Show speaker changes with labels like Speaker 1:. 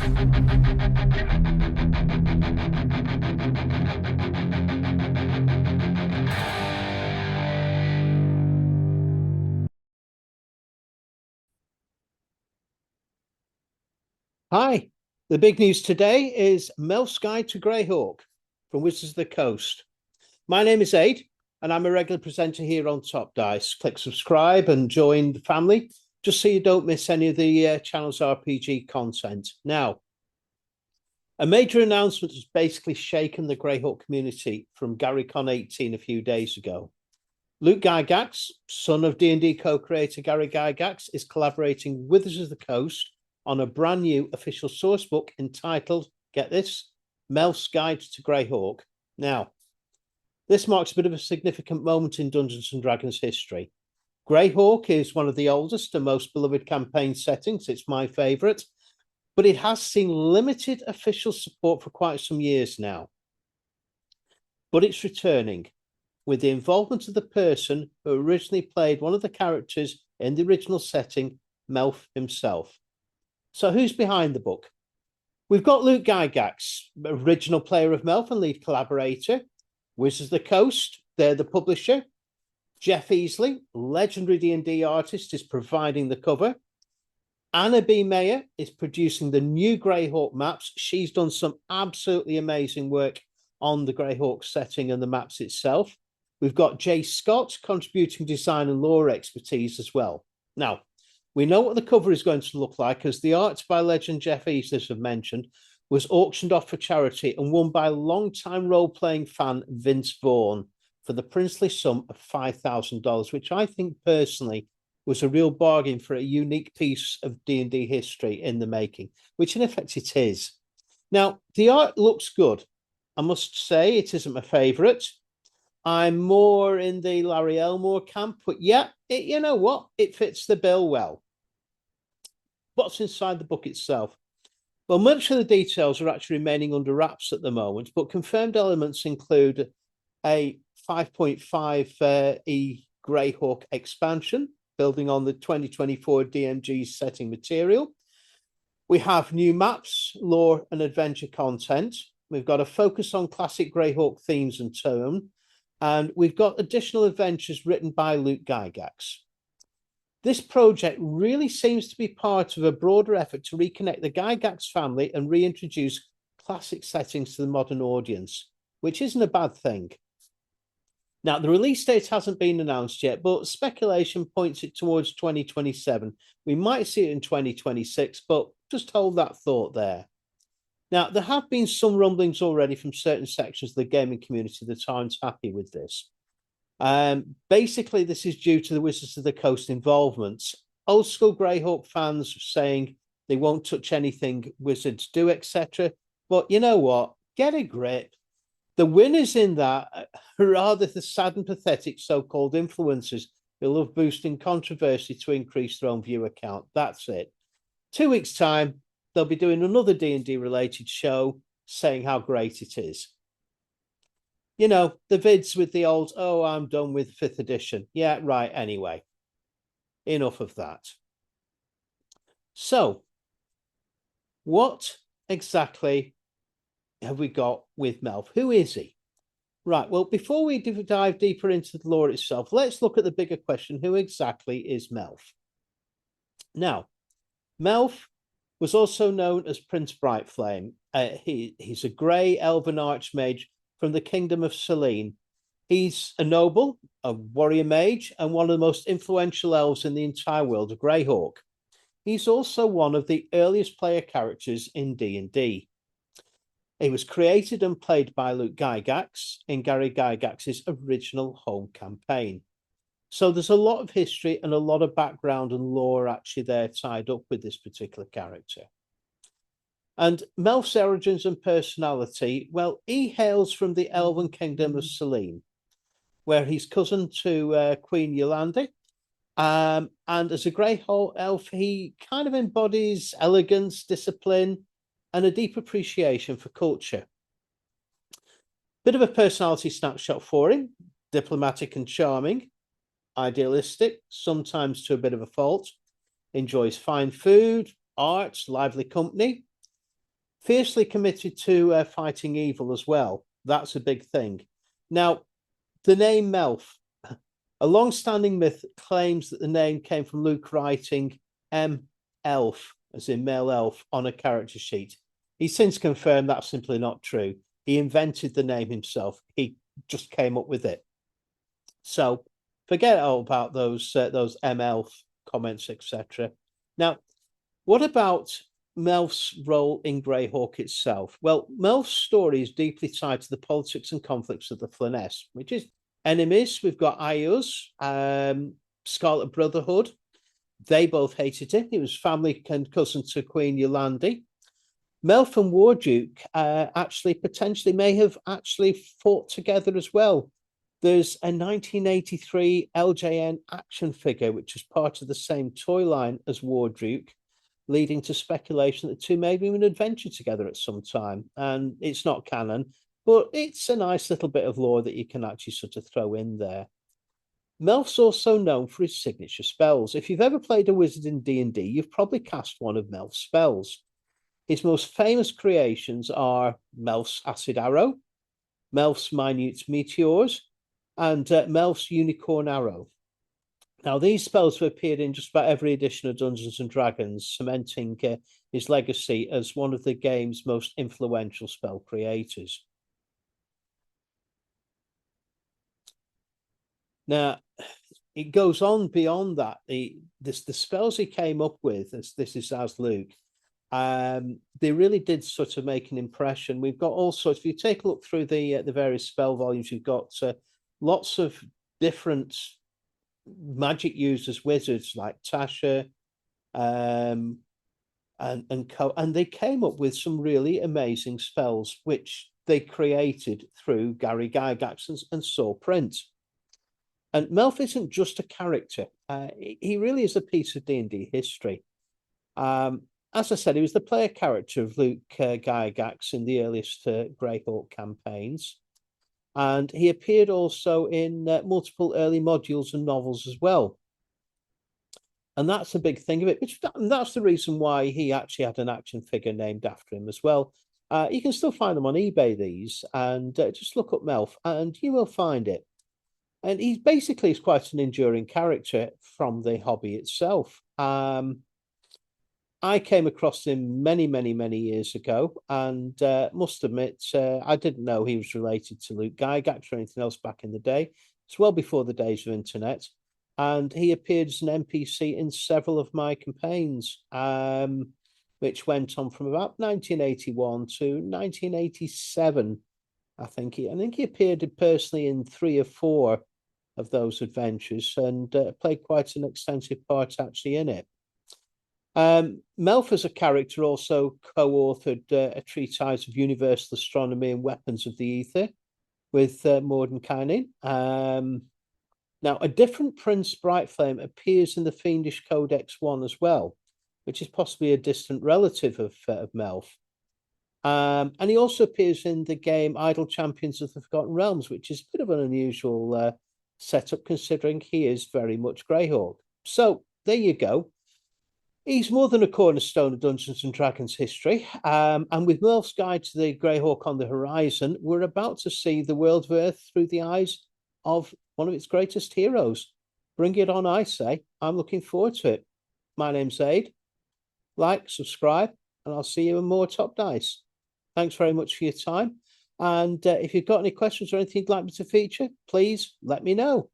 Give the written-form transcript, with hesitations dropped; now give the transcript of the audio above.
Speaker 1: Hi, the big news today is Melf's Guide to Greyhawk from Wizards of the Coast. My name is Aid, and I'm a regular presenter here on Top Dice. Click subscribe and join the family, just so you don't miss any of the channel's RPG content. Now, a major announcement has basically shaken the Greyhawk community from GaryCon 18 a few days ago. Luke Gygax, son of D&D co-creator Gary Gygax, is collaborating with Wizards of the Coast on a brand new official sourcebook entitled, get this, Melf's Guide to Greyhawk. Now, this marks a bit of a significant moment in Dungeons & Dragons history. Greyhawk is one of the oldest and most beloved campaign settings. It's my favourite, but it has seen limited official support for quite some years now. But it's returning with the involvement of the person who originally played one of the characters in the original setting, Melf himself. So who's behind the book? We've got Luke Gygax, original player of Melf and lead collaborator. Wizards of the Coast, they're the publisher. Jeff Easley, legendary D&D artist, is providing the cover. Anna B. Mayer is producing the new Greyhawk maps. She's done some absolutely amazing work on the Greyhawk setting and the maps itself. We've got Jay Scott contributing design and lore expertise as well. Now, we know what the cover is going to look like, as the art by legend Jeff Easley, as I've mentioned, was auctioned off for charity and won by longtime role-playing fan Vince Vaughn for the princely sum of $5,000, which I think personally was a real bargain for a unique piece of D&D history in the making, which in effect it is. Now, the art looks good. I must say it isn't my favourite. I'm more in the Larry Elmore camp, but yeah, you know what? It fits the bill well. What's inside the book itself? Well, much of the details are actually remaining under wraps at the moment, but confirmed elements include a 5.5 E Greyhawk expansion, building on the 2024 DMG setting material. We have new maps, lore, and adventure content. We've got a focus on classic Greyhawk themes and tone, and we've got additional adventures written by Luke Gygax. This project really seems to be part of a broader effort to reconnect the Gygax family and reintroduce classic settings to the modern audience, which isn't a bad thing. Now, the release date hasn't been announced yet, but speculation points it towards 2027. We might see it in 2026, but just hold that thought there. Now, there have been some rumblings already from certain sections of the gaming community that aren't happy with this. Basically, this is due to the Wizards of the Coast involvement. Old school Greyhawk fans saying they won't touch anything Wizards do, etc. But you know what? Get a grip. The winners in that are rather the sad and pathetic so-called influencers who love boosting controversy to increase their own viewer count. That's it. 2 weeks' time, they'll be doing another D&D related show saying how great it is. You know, the vids with the old, oh, I'm done with 5th edition. Yeah, right, anyway. Enough of that. So, what exactly have we got with Melf? Who is he? Right, well, before we dive deeper into the lore itself, let's look at the bigger question. Who exactly is Melf? Now, Melf was also known as Prince Brightflame. He's a grey elven archmage from the kingdom of Selene. He's a noble, a warrior mage, and one of the most influential elves in the entire world of Greyhawk. He's also one of the earliest player characters in D&D. He was created and played by Luke Gygax in Gary Gygax's original home campaign. So there's a lot of history and a lot of background and lore actually there tied up with this particular character. And Melf's origins and personality, well, he hails from the elven kingdom of Selene, where he's cousin to Queen Yolande. And as a Greyhawk elf, he kind of embodies elegance, discipline, and a deep appreciation for culture. Bit of a personality snapshot for him: diplomatic and charming, idealistic, sometimes to a bit of a fault, enjoys fine food, art, lively company. fiercely committed to fighting evil as well. That's a big thing. Now, the name Melf, a long-standing myth claims that the name came from Luke writing Elf, as in male elf, on a character sheet. He's since confirmed that's simply not true. He invented the name himself. He just came up with it. So forget all about those Elf comments, etc. Now, what about Melf's role in Greyhawk itself? Well, Melf's story is deeply tied to the politics and conflicts of the Flyness, which is enemies. We've got Ayers, Scarlet Brotherhood. They both hated him. He was family and cousin to Queen Yolandi. Melf and Warduke actually potentially may have actually fought together as well. There's a 1983 LJN action figure, which is part of the same toy line as Warduke, leading to speculation that the two may even adventure together at some time. And it's not canon, but it's a nice little bit of lore that you can actually sort of throw in there. Melf's also known for his signature spells. If you've ever played a wizard in D&D, you've probably cast one of Melf's spells. His most famous creations are Melf's Acid Arrow, Melf's Minute Meteors, and Melf's Unicorn Arrow. Now, these spells have appeared in just about every edition of Dungeons & Dragons, cementing his legacy as one of the game's most influential spell creators. Now, it goes on beyond that. The spells he came up with, this is as Luke, they really did sort of make an impression. We've got all sorts. If you take a look through the various spell volumes, you've got lots of different magic users, wizards like Tasha, and they came up with some really amazing spells, which they created through Gary Gygax and saw print. And Melf isn't just a character; he really is a piece of D&D history. As I said, he was the player character of Luke Gygax in the earliest Greyhawk campaigns. And he appeared also in multiple early modules and novels as well. And that's a big thing of it. That's the reason why he actually had an action figure named after him as well. You can still find them on eBay, these, and just look up Melf and you will find it. And he's basically quite an enduring character from the hobby itself. I came across him many, many, many years ago, and must admit, I didn't know he was related to Luke Gygax or anything else back in the day. It's well before the days of internet, and he appeared as an NPC in several of my campaigns, which went on from about 1981 to 1987. I think he appeared personally in 3 or 4 of those adventures, and played quite an extensive part actually in it. Melf as a character also co-authored a treatise of universal astronomy and weapons of the ether with Mordenkainen. Now, a different Prince Brightflame appears in the Fiendish Codex 1 as well, which is possibly a distant relative of Melf. And he also appears in the game Idle Champions of the Forgotten Realms, which is a bit of an unusual setup considering he is very much Greyhawk. So there you go. He's more than a cornerstone of Dungeons & Dragons history. And with Melf's Guide to the Greyhawk on the horizon, we're about to see the world of Earth through the eyes of one of its greatest heroes. Bring it on, I say. I'm looking forward to it. My name's Aid. Like, subscribe, and I'll see you in more Top Dice. Thanks very much for your time. And if you've got any questions or anything you'd like me to feature, please let me know.